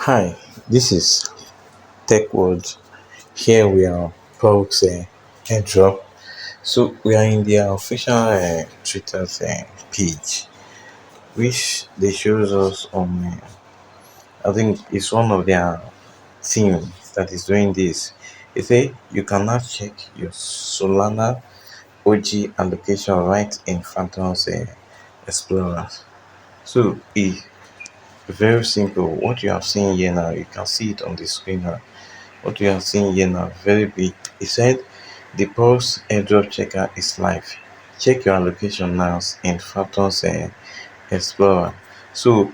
Hi, this is Tech World. Here we are, Pulse Airdrop. So we are in their official Twitter's page, which they shows us on. I think it's one of their team that is doing this. They say you can now check your Solana OG allocation right in Phantom's Explorer. So it's very simple. What you have seen here now, you can see it on the screen now. What we are seeing here now, very big. It said the Pulse airdrop checker is live. Check your allocation now in Phantom's Explorer. So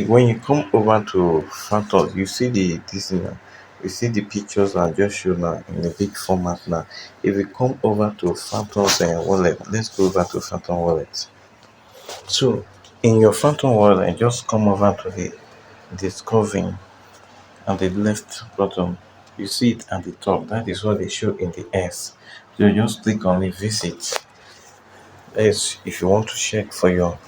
when you come over to Phantom, you see this now. You see the pictures I just showed now in a big format now. If you come over to Phantom's wallet, let's go over to Phantom wallet. So in your Phantom wallet, just come over to the discovering at the left bottom. You see it at the top. That is what they show in the S. So you just click on the visit. Yes, if you want to check for your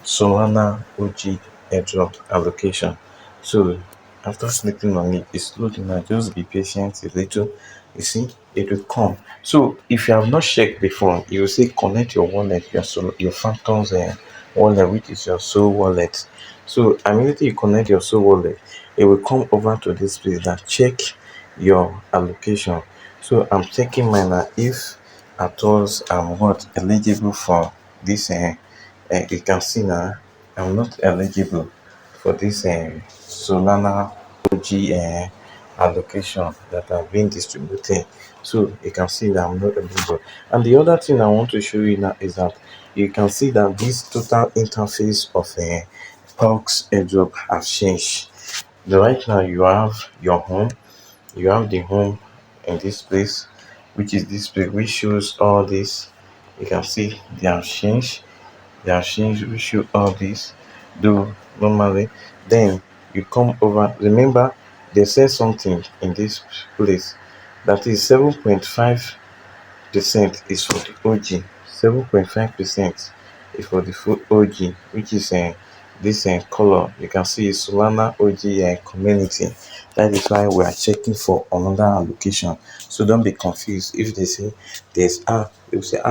Solana OG airdrop allocation. So after clicking on it, it's loading now. Just be patient a little. You see, it will come. So if you have not checked before, you will say connect your wallet, your Phantom's wallet, which is your Soul wallet. So immediately you connect your Soul wallet, it will come over to this place that check your allocation. So I'm checking mine now. If at all I'm what eligible for this you can see now I'm not eligible for this Solana OG allocation that have been distributed. So you can see that I'm not eligible. And the other thing I want to show you now is that you can see that this total interface of Pulse airdrop has changed. Right now you have your home, you have the home in this place, which is this place which shows all this. You can see they have changed, we show all this do normally. Then you come over, remember they said something in this place that is 7.5% is for the OG, 7.5% is for the full OG, which is this color. You can see Solana OG community. That is why we are checking for another allocation. So don't be confused if they say there's they will say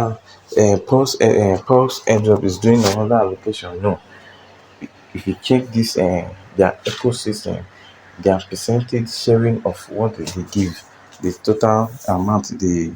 Pulse airdrop is doing another allocation. No, if you check this their ecosystem, their percentage sharing of what they give, the total amount they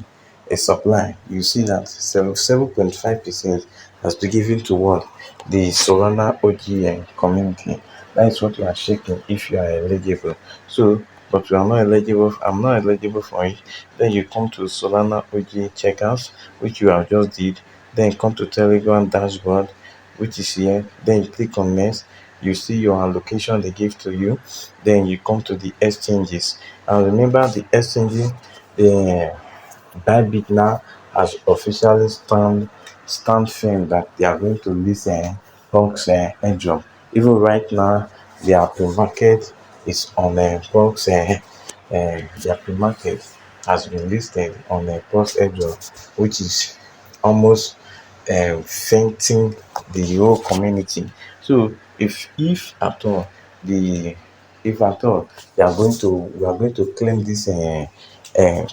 supply, you see that 7.5% has been given to what the Solana OG community. That is what you are checking if you are eligible. So but you are not eligible, I'm not eligible for it. Then you come to Solana OG checkouts, which you have just did. Then come to Telegram dashboard, which is here. Then you click on next, you see your allocation they give to you. Then you come to the exchanges, and remember the exchanges, the Bybit now has officially stand firm that they are going to list Box airdrop. Even right now their pre-market is on Box their pre-market has been listed on Box airdrop, which is almost fainting the whole community. So if at all the if at all we are going to claim this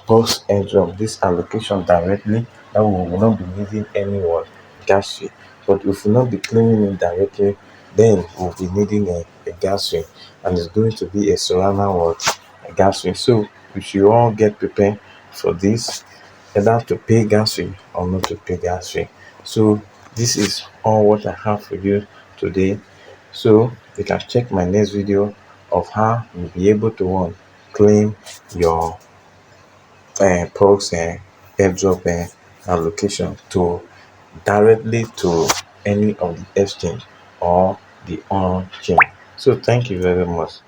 post airdrop, this allocation directly, that we will not be needing anyone gas fee. But if we will not be claiming it directly, then we'll be needing a gas fee, and it's going to be a Solana what a gas fee. So we should all get prepared for this, either to pay gas fee or not to pay gas fee. So this is all what I have for you today. So you can check my next video of how you'll be able to claim your Pulse airdrop allocation to directly to any of the exchange or the on chain. So thank you very much.